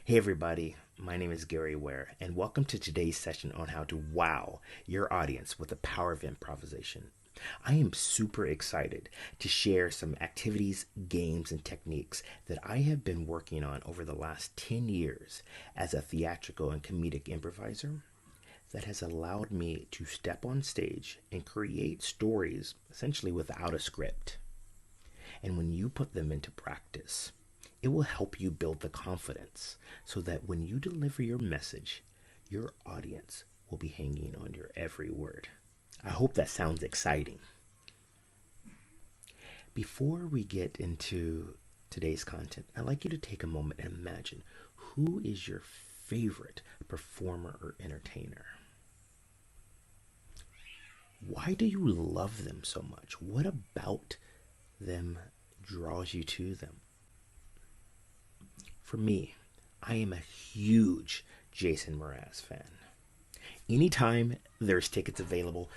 Hey everybody, my name is Gary Ware, and welcome to today's session on how to wow your audience with the power of improvisation. I am super excited to share some activities, games, and techniques that I have been working on over the last 10 years as a theatrical and comedic improviser that has allowed me to step on stage and create stories essentially without a script. And when you put them into practice, it will help you build the confidence so that when you deliver your message, your audience will be hanging on your every word. I hope that sounds exciting. Before we get into today's content, I'd like you to take a moment and imagine who is your favorite performer or entertainer? Why do you love them so much? What about them draws you to them? For me, I am a huge Jason Mraz fan. Anytime there's tickets available,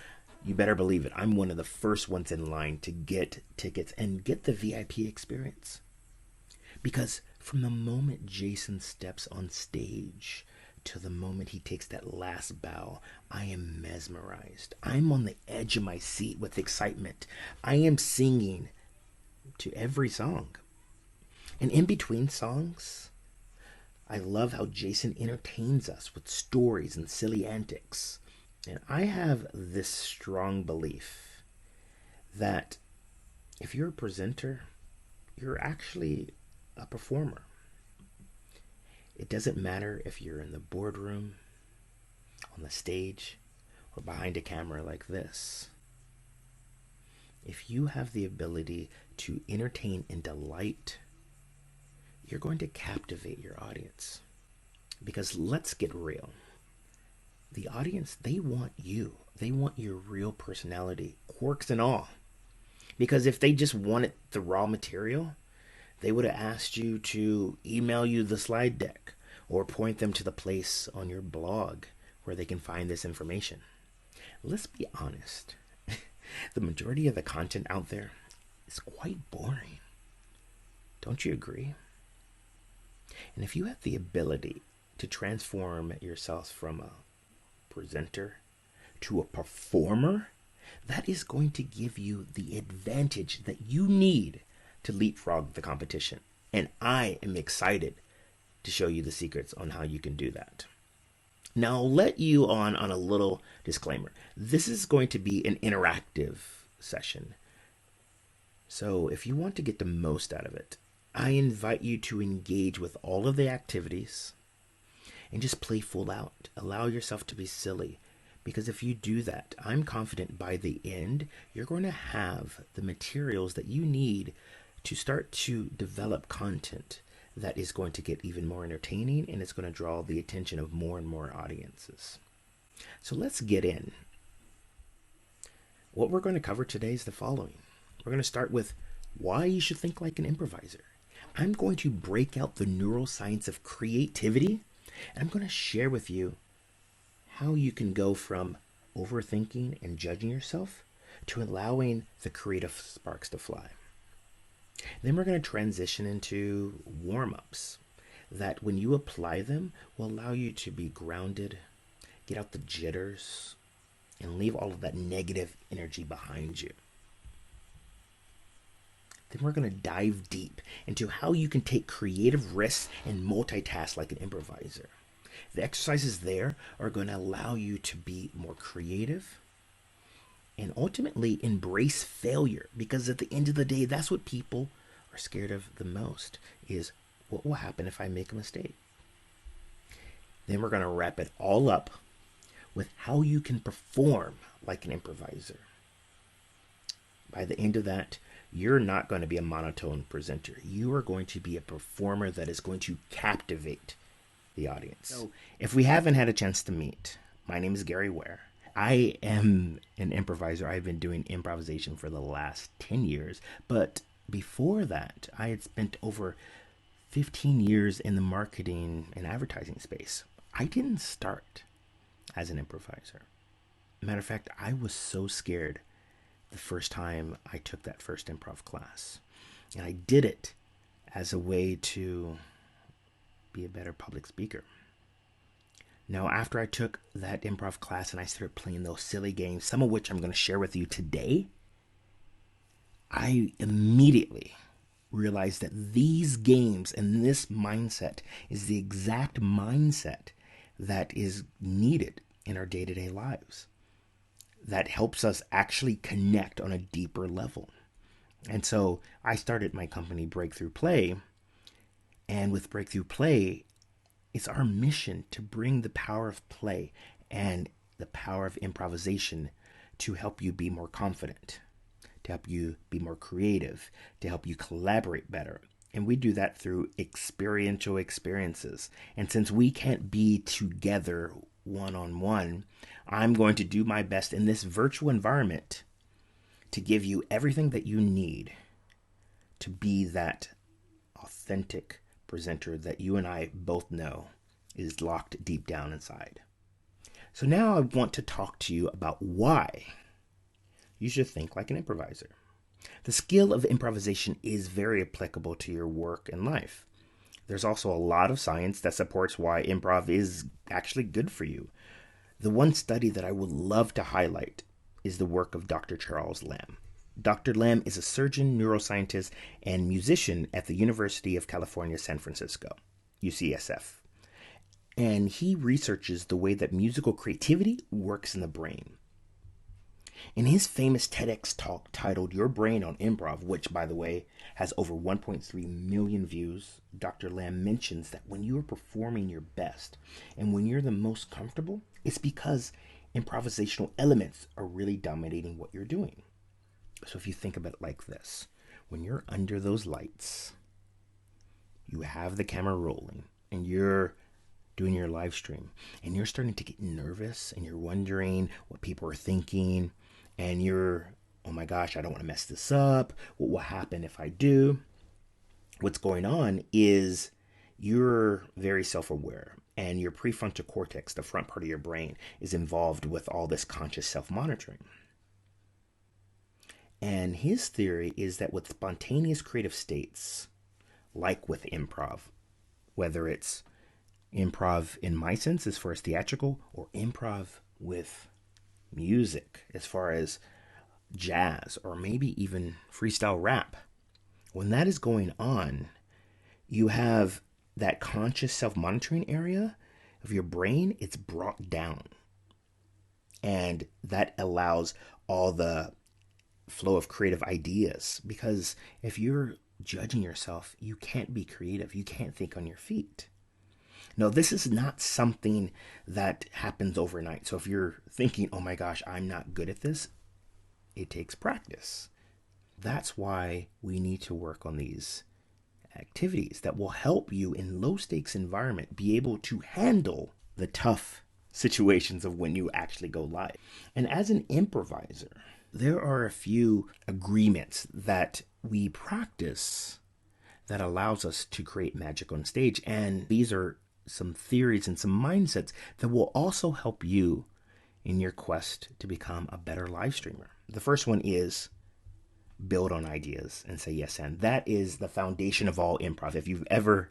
you better believe it. I'm one of the first ones in line to get tickets and get the VIP experience. Because from the moment Jason steps on stage to the moment he takes that last bow, I am mesmerized. I'm on the edge of my seat with excitement. I am singing to every song. And in between songs, I love how Jason entertains us with stories and silly antics. And I have this strong belief that if you're a presenter, you're actually a performer. It doesn't matter if you're in the boardroom, on the stage, or behind a camera like this. If you have the ability to entertain and delight, you're going to captivate your audience. Because let's get real. The audience, they want you. They want your real personality, quirks and all. Because if they just wanted the raw material, they would have asked you to email you the slide deck or point them to the place on your blog where they can find this information. Let's be honest. The majority of the content out there is quite boring. Don't you agree? And if you have the ability to transform yourself from a presenter to a performer, that is going to give you the advantage that you need to leapfrog the competition. And I am excited to show you the secrets on how you can do that. Now, I'll let you on a little disclaimer. This is going to be an interactive session. So if you want to get the most out of it, I invite you to engage with all of the activities and just play full out. Allow yourself to be silly. Because if you do that, I'm confident by the end, you're going to have the materials that you need to start to develop content that is going to get even more entertaining and it's going to draw the attention of more and more audiences. So let's get in. What we're going to cover today is the following. We're going to start with why you should think like an improviser. I'm going to break out the neuroscience of creativity, and I'm going to share with you how you can go from overthinking and judging yourself to allowing the creative sparks to fly. Then we're going to transition into warm-ups that when you apply them will allow you to be grounded, get out the jitters, and leave all of that negative energy behind you. Then we're going to dive deep into how you can take creative risks and multitask like an improviser. The exercises there are going to allow you to be more creative and ultimately embrace failure, because at the end of the day, that's what people are scared of the most, is what will happen if I make a mistake. Then we're going to wrap it all up with how you can perform like an improviser. By the end of that, you're not going to be a monotone presenter. You are going to be a performer that is going to captivate the audience. So, if we haven't had a chance to meet, my name is Gary Ware. I am an improviser. I've been doing improvisation for the last 10 years, but before that, I had spent over 15 years in the marketing and advertising space. I didn't start as an improviser. Matter of fact, I was so scared the first time I took that first improv class. And I did it as a way to be a better public speaker. Now, after I took that improv class and I started playing those silly games, some of which I'm going to share with you today, I immediately realized that these games and this mindset is the exact mindset that is needed in our day-to-day lives. That helps us actually connect on a deeper level. And so I started my company, Breakthrough Play. And with Breakthrough Play, it's our mission to bring the power of play and the power of improvisation to help you be more confident, to help you be more creative, to help you collaborate better. And we do that through experiential experiences. And since we can't be together one-on-one, I'm going to do my best in this virtual environment to give you everything that you need to be that authentic presenter that you and I both know is locked deep down inside. So now I want to talk to you about why you should think like an improviser. The skill of improvisation is very applicable to your work and life. There's also a lot of science that supports why improv is actually good for you. The one study that I would love to highlight is the work of Dr. Charles Lamb. Dr. Lamb is a surgeon, neuroscientist, and musician at the University of California, San Francisco, UCSF. And he researches the way that musical creativity works in the brain. In his famous TEDx talk titled Your Brain on Improv, which, by the way, has over 1.3 million views, Dr. Lamb mentions that when you are performing your best and when you're the most comfortable, it's because improvisational elements are really dominating what you're doing. So if you think about it like this, when you're under those lights, you have the camera rolling and you're doing your live stream and you're starting to get nervous and you're wondering what people are thinking and you're, oh my gosh, I don't want to mess this up. What will happen if I do? What's going on is you're very self-aware and your prefrontal cortex, the front part of your brain, is involved with all this conscious self-monitoring. And his theory is that with spontaneous creative states, like with improv, whether it's improv in my sense as far as theatrical or improv with music as far as jazz or maybe even freestyle rap, when that is going on, you have that conscious self-monitoring area of your brain, it's brought down. And that allows all the flow of creative ideas, because if you're judging yourself, you can't be creative. You can't think on your feet. No, this is not something that happens overnight. So if you're thinking, oh my gosh, I'm not good at this, it takes practice. That's why we need to work on these activities that will help you in low stakes environment be able to handle the tough situations of when you actually go live. And as an improviser, there are a few agreements that we practice that allows us to create magic on stage. And these are some theories and some mindsets that will also help you in your quest to become a better live streamer. The first one is build on ideas and say yes and. That is the foundation of all improv. If you've ever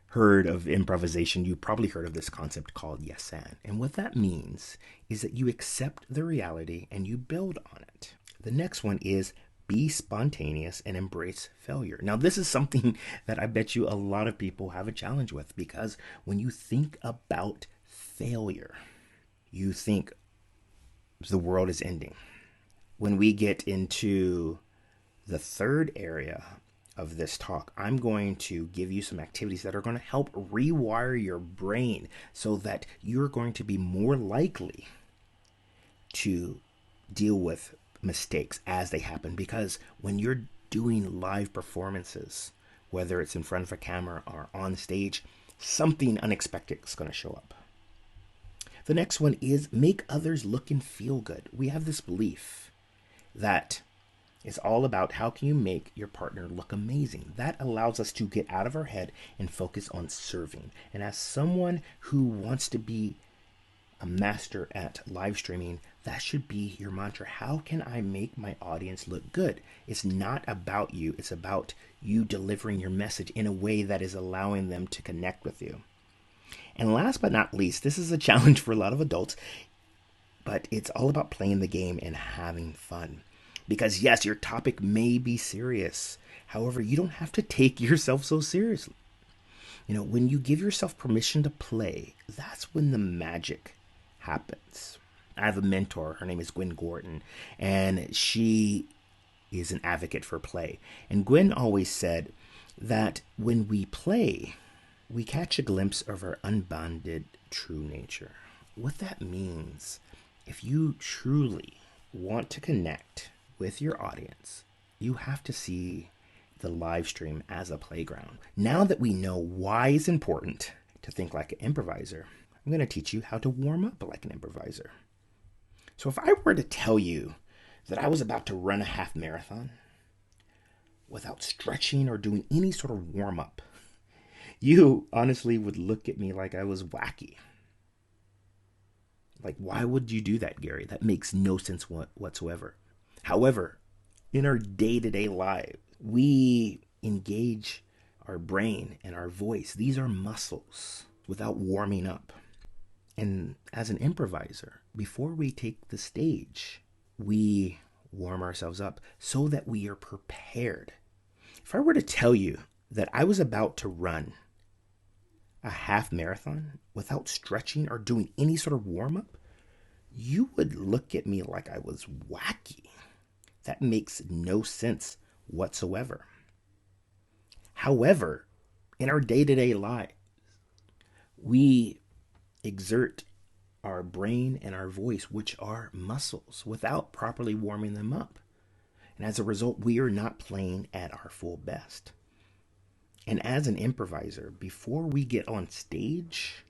heard of improvisation, you probably heard of this concept called yes and. And what that means is that you accept the reality and you build on it. The next one is be spontaneous and embrace failure. Now, this is something that I bet you a lot of people have a challenge with, because when you think about failure, you think the world is ending. When we get into the third area of this talk, I'm going to give you some activities that are going to help rewire your brain so that you're going to be more likely to deal with mistakes as they happen. Because when you're doing live performances, whether it's in front of a camera or on stage, something unexpected is going to show up. The next one is make others look and feel good. We have this belief that it's all about how can you make your partner look amazing. That allows us to get out of our head and focus on serving. And as someone who wants to be a master at live streaming, that should be your mantra. How can I make my audience look good? It's not about you. It's about you delivering your message in a way that is allowing them to connect with you. And last but not least, this is a challenge for a lot of adults, but it's all about playing the game and having fun. Because yes, your topic may be serious. However, you don't have to take yourself so seriously. When you give yourself permission to play, that's when the magic happens. I have a mentor. Her name is Gwen Gordon, and she is an advocate for play. And Gwen always said that when we play, we catch a glimpse of our unbounded true nature. What that means, if you truly want to connect with your audience, you have to see the live stream as a playground. Now that we know why it's important to think like an improviser, I'm going to teach you how to warm up like an improviser. So if I were to tell you that I was about to run a half marathon without stretching or doing any sort of warm up, you honestly would look at me like I was wacky. Like, why would you do that, Gary? That makes no sense whatsoever. However, in our day-to-day lives, we engage our brain and our voice. These are muscles without warming up. And as an improviser, before we take the stage, we warm ourselves up so that we are prepared. If I were to tell you that I was about to run a half marathon without stretching or doing any sort of warm up, you would look at me like I was wacky. That makes no sense whatsoever. However, in our day-to-day lives, we exert our brain and our voice, which are muscles, without properly warming them up. And as a result, we are not playing at our full best. And as an improviser, before we get on stage,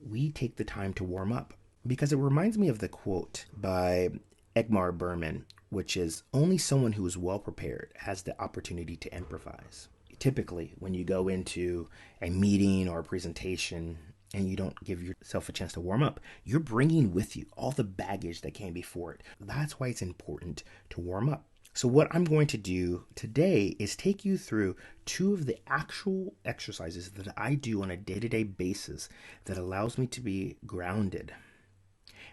we take the time to warm up. Because it reminds me of the quote by Egmar Berman, which is, only someone who is well prepared has the opportunity to improvise. Typically, when you go into a meeting or a presentation and you don't give yourself a chance to warm up, you're bringing with you all the baggage that came before it. That's why it's important to warm up. So what I'm going to do today is take you through two of the actual exercises that I do on a day-to-day basis that allows me to be grounded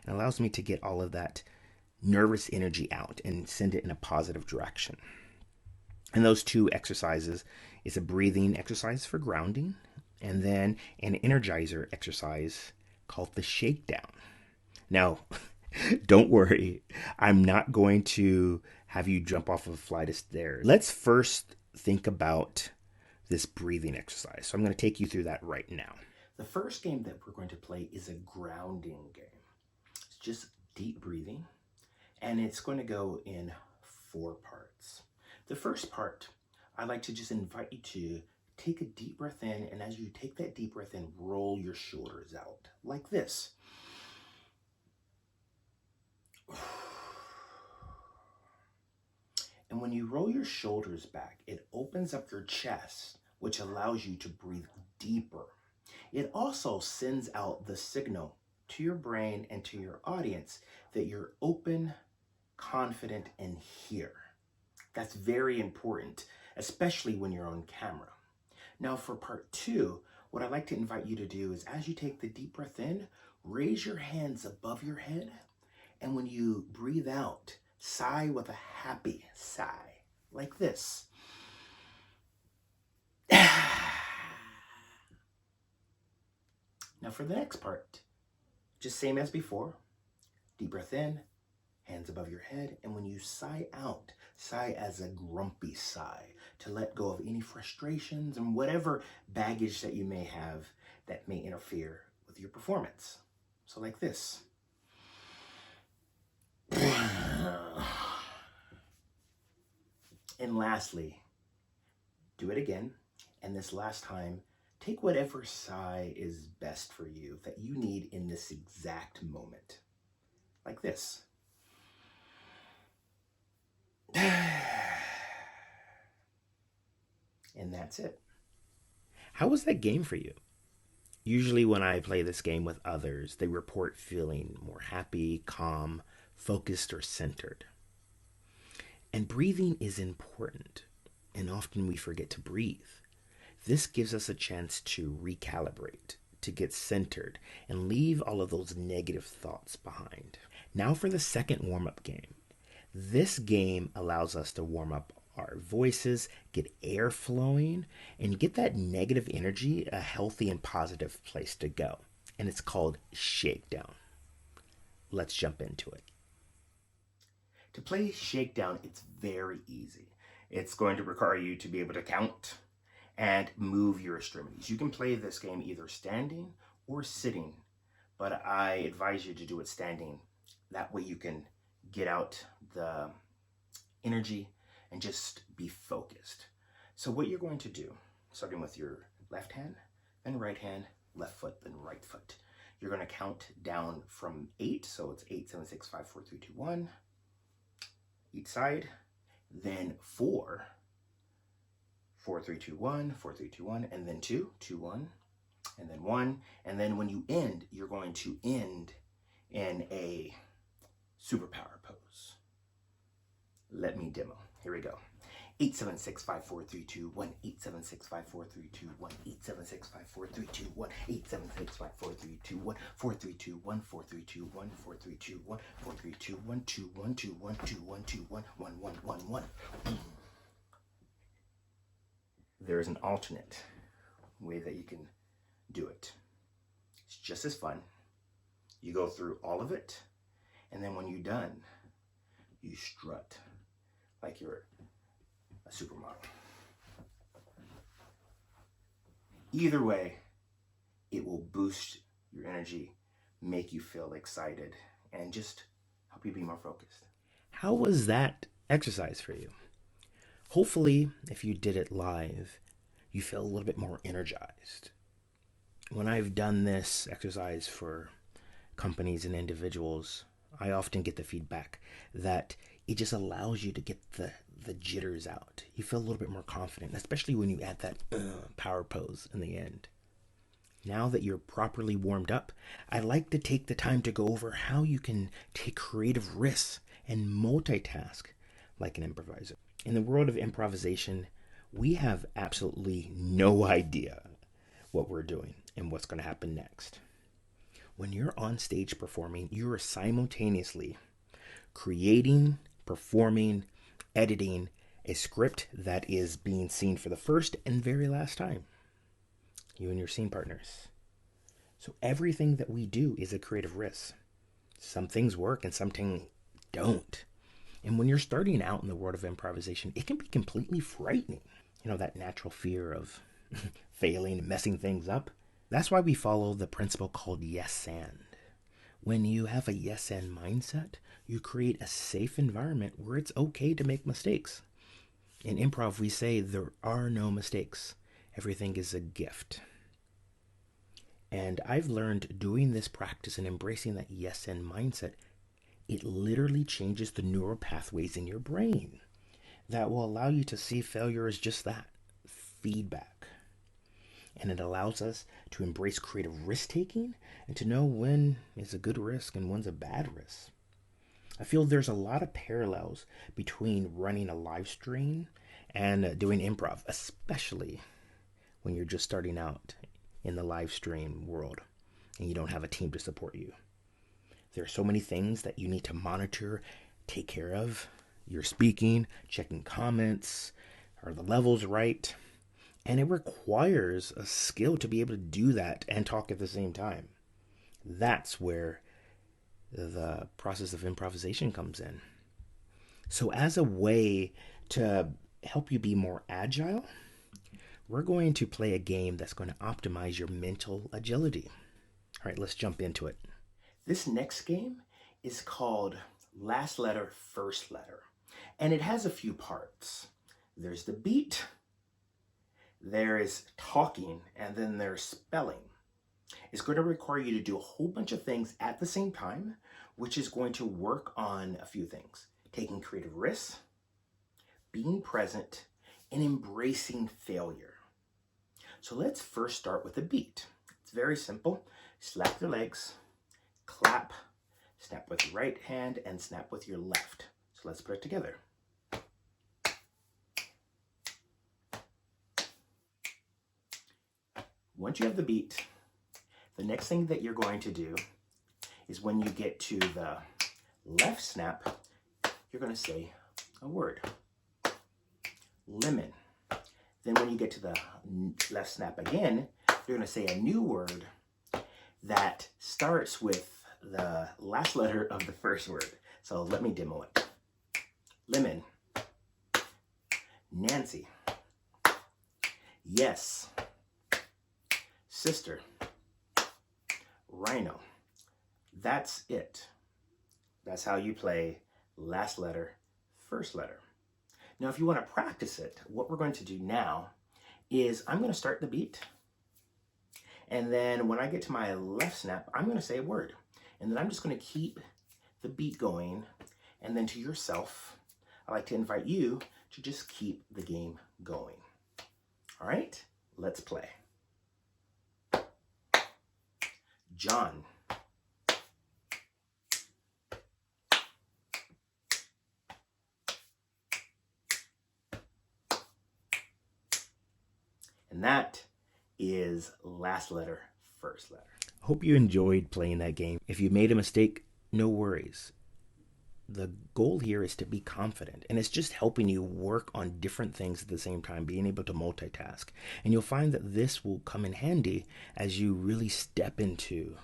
and allows me to get all of that nervous energy out and send it in a positive direction. And those two exercises is a breathing exercise for grounding and then an energizer exercise called the shakedown. Now, don't worry, I'm not going to have you jump off of a flight of stairs. Let's first think about this breathing exercise. So I'm going to take you through that right now. The first game that we're going to play is a grounding game. It's just deep breathing, and it's going to go in 4 parts. The first part, I'd like to just invite you to take a deep breath in, and as you take that deep breath in, roll your shoulders out like this. And when you roll your shoulders back, it opens up your chest, which allows you to breathe deeper. It also sends out the signal to your brain and to your audience that you're open, confident, and here. That's very important, especially when you're on camera. Now for part 2, what I'd like to invite you to do is, as you take the deep breath in, raise your hands above your head, and when you breathe out, sigh with a happy sigh, like this. Now for the next part, just same as before, deep breath in, hands above your head, and when you sigh out, sigh as a grumpy sigh to let go of any frustrations and whatever baggage that you may have that may interfere with your performance. So like this. And lastly, do it again, and this last time, take whatever sigh is best for you, that you need in this exact moment. Like this. And that's it. How was that game for you? Usually, when I play this game with others, they report feeling more happy, calm, focused, or centered. And breathing is important, and often we forget to breathe. This gives us a chance to recalibrate, to get centered, and leave all of those negative thoughts behind. Now, for the second warm up game. This game allows us to warm up our voices, get air flowing, and get that negative energy a healthy and positive place to go. And it's called Shakedown. Let's jump into it. To play Shakedown, it's very easy. It's going to require you to be able to count and move your extremities. You can play this game either standing or sitting, but I advise you to do it standing. That way you can get out the energy and just be focused. So what you're going to do, starting with your left hand, then right hand, left foot, then right foot. You're going to count down from 8, so it's 8, 7, 6, 5, 4, 3, 2, 1, each side. Then 4, 4, 3, 2, 1, 4, 3, 2, 1, and then 2, 2, 1, and then 1. And then when you end, you're going to end in a superpower pose. Let me demo. Here we go. 8, 7, 6, 5, 4, 3, 2, 1, 8, 7, 6, 5, 4, 3, 2, 1, 8, 7, 6, 5, 4, 3, 2, 1, 8, 7, 6, 5, 4, 3, 2, 1, 4, 3, 2, 1, 4, 3, 2, 1, 4, 3, 2, 1, 4, 3, 2, 1, 2, 1, 2, 1, 2, 1, 2, 1, 1, 1, 1, 1. There is an alternate way that you can do it. It's just as fun. You go through all of it, and then when you're done, you strut like you're a supermodel. Either way, it will boost your energy, make you feel excited, and just help you be more focused. How was that exercise for you? Hopefully, if you did it live, you feel a little bit more energized. When I've done this exercise for companies and individuals, I often get the feedback that it just allows you to get the jitters out. You feel a little bit more confident, especially when you add that power pose in the end. Now that you're properly warmed up, I like to take the time to go over how you can take creative risks and multitask like an improviser. In the world of improvisation, we have absolutely no idea what we're doing and what's going to happen next. When you're on stage performing, you are simultaneously creating, performing, editing a script that is being seen for the first and very last time. You and your scene partners. So everything that we do is a creative risk. Some things work and some things don't. And when you're starting out in the world of improvisation, it can be completely frightening. You know, that natural fear of failing and messing things up. That's why we follow the principle called yes and. When you have a yes and mindset, you create a safe environment where it's okay to make mistakes. In improv, we say there are no mistakes. Everything is a gift. And I've learned doing this practice and embracing that yes and mindset, it literally changes the neural pathways in your brain that will allow you to see failure as just that, feedback. And it allows us to embrace creative risk-taking and to know when is a good risk and when's a bad risk. I feel there's a lot of parallels between running a live stream and doing improv, especially when you're just starting out in the live stream world and you don't have a team to support you. There are so many things that you need to monitor, take care of. You're speaking, checking comments, are the levels right? And it requires a skill to be able to do that and talk at the same time. That's where the process of improvisation comes in. So as a way to help you be more agile, we're going to play a game that's going to optimize your mental agility. All right, let's jump into it. This next game is called Last Letter, First Letter. And it has a few parts. There's the beat, there is talking, and then there's spelling. It's going to require you to do a whole bunch of things at the same time, which is going to work on a few things. Taking creative risks, being present, and embracing failure. So let's first start with the beat. It's very simple. Slap your legs, clap, snap with your right hand, and snap with your left. So let's put it together. Once you have the beat, the next thing that you're going to do is when you get to the left snap, you're going to say a word. Lemon. Then when you get to the left snap again, you're going to say a new word that starts with the last letter of the first word. So let me demo it. Lemon. Nancy. Yes. Sister. Rhino. That's it. That's how you play last letter, first letter. Now, if you want to practice it, what we're going to do now is I'm going to start the beat. And then when I get to my left snap, I'm going to say a word. And then I'm just going to keep the beat going. And then to yourself, I like to invite you to just keep the game going. All right, let's play. John. And that is last letter, first letter. I hope you enjoyed playing that game. If you made a mistake, no worries. The goal here is to be confident, and it's just helping you work on different things at the same time, being able to multitask. And you'll find that this will come in handy as you really step into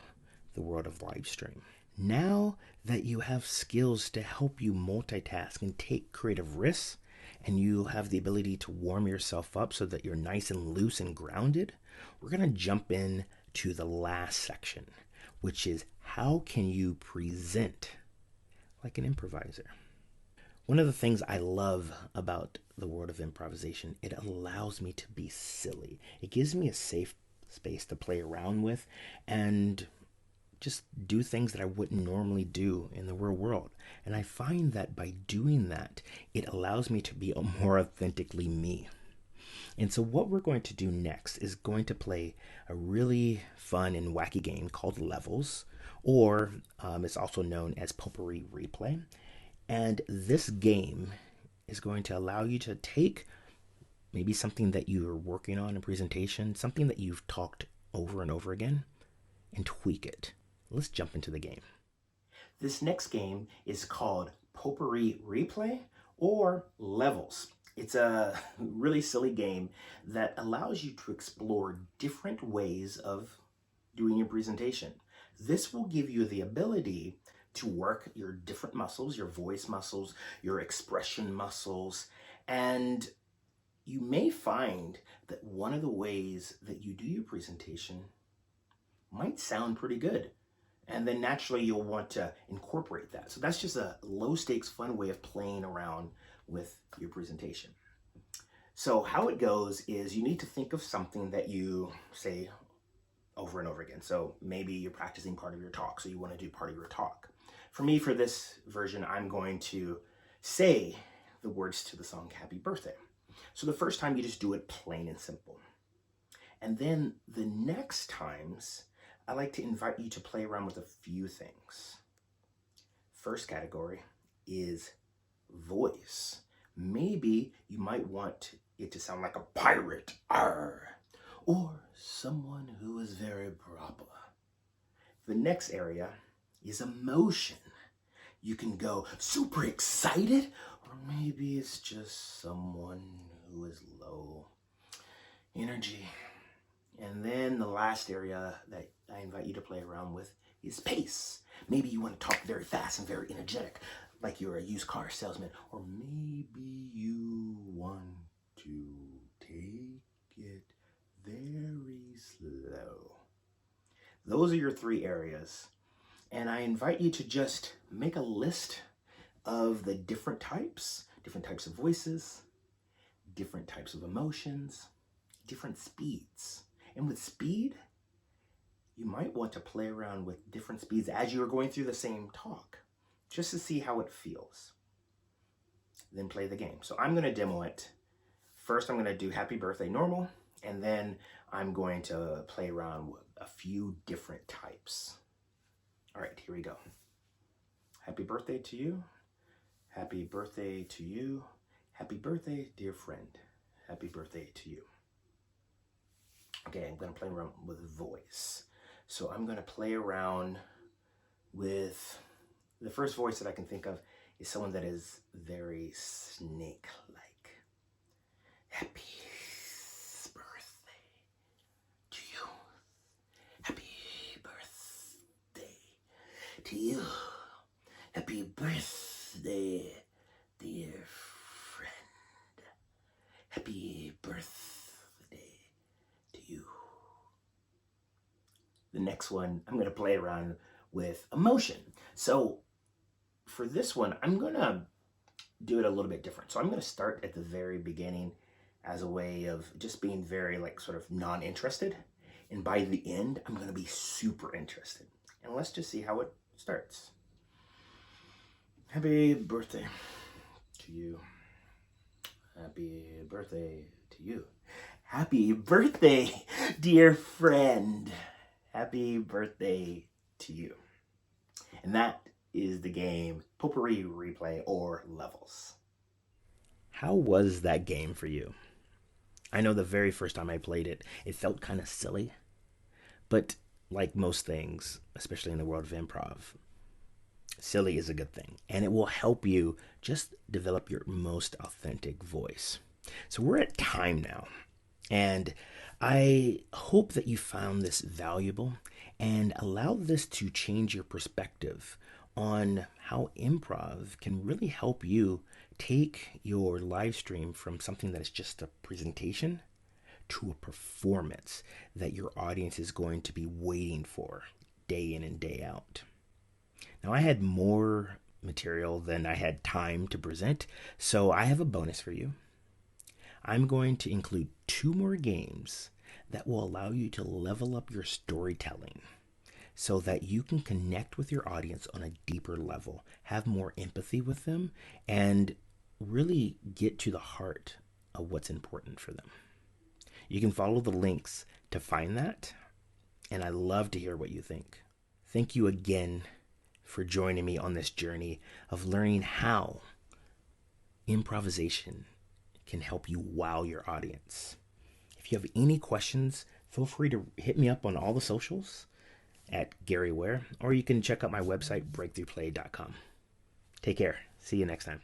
the world of live stream. Now that you have skills to help you multitask and take creative risks, and you have the ability to warm yourself up so that you're nice and loose and grounded, we're going to jump in to the last section, which is how can you present like an improviser. One of the things I love about the world of improvisation, it allows me to be silly. It gives me a safe space to play around with and just do things that I wouldn't normally do in the real world. And I find that by doing that, it allows me to be more authentically me. And so what we're going to do next is going to play a really fun and wacky game called Levels, or it's also known as Potpourri Replay. And this game is going to allow you to take maybe something that you're working on in presentation, something that you've talked over and over again, and tweak it. Let's jump into the game. This next game is called Potpourri Replay or Levels. It's a really silly game that allows you to explore different ways of doing your presentation. This will give you the ability to work your different muscles, your voice muscles, your expression muscles, and you may find that one of the ways that you do your presentation might sound pretty good. And then naturally you'll want to incorporate that. So that's just a low stakes, fun way of playing around with your presentation. So how it goes is you need to think of something that you say over and over again. So maybe you're practicing part of your talk, so you want to do part of your talk. For me, for this version, I'm going to say the words to the song Happy Birthday. So the first time you just do it plain and simple. And then the next times, I like to invite you to play around with a few things. First category is voice. Maybe you might want it to sound like a pirate, arr, or someone who is very proper. The next area is emotion. You can go super excited, or maybe it's just someone who is low energy. And then the last area that I invite you to play around with is pace. Maybe you want to talk very fast and very energetic, like you're a used car salesman. Or maybe you want to take it very slow. Those are your three areas. And I invite you to just make a list of the different types of voices, different types of emotions, different speeds. And with speed, you might want to play around with different speeds as you're going through the same talk, just to see how it feels. Then play the game. So I'm going to demo it. First, I'm going to do Happy Birthday normal, and then I'm going to play around with a few different types. All right, here we go. Happy birthday to you. Happy birthday to you. Happy birthday, dear friend. Happy birthday to you. Okay, I'm going to play around with voice. So I'm going to play around with the first voice that I can think of is someone that is very snake-like. Happy birthday to you. Happy birthday to you. Happy birthday, dear friend. Happy birthday to you. The next one, I'm going to play around with emotion. So for this one, I'm going to do it a little bit different. So I'm going to start at the very beginning as a way of just being very like sort of non-interested. And by the end, I'm going to be super interested. And let's just see how it starts. Happy birthday to you. Happy birthday to you. Happy birthday, dear friend. Happy birthday to you. And that is the game Potpourri Replay or Levels. How was that game for you? I know the very first time I played it, it felt kind of silly. But like most things, especially in the world of improv, silly is a good thing. And it will help you just develop your most authentic voice. So we're at time now. And I hope that you found this valuable and allow this to change your perspective on how improv can really help you take your live stream from something that is just a presentation to a performance that your audience is going to be waiting for day in and day out. Now, I had more material than I had time to present, so I have a bonus for you. I'm going to include 2 more games that will allow you to level up your storytelling so that you can connect with your audience on a deeper level, have more empathy with them, and really get to the heart of what's important for them. You can follow the links to find that, and I love to hear what you think. Thank you again for joining me on this journey of learning how improvisation can help you wow your audience. If you have any questions, feel free to hit me up on all the socials at Gary Ware, or you can check out my website, breakthroughplay.com. Take care. See you next time.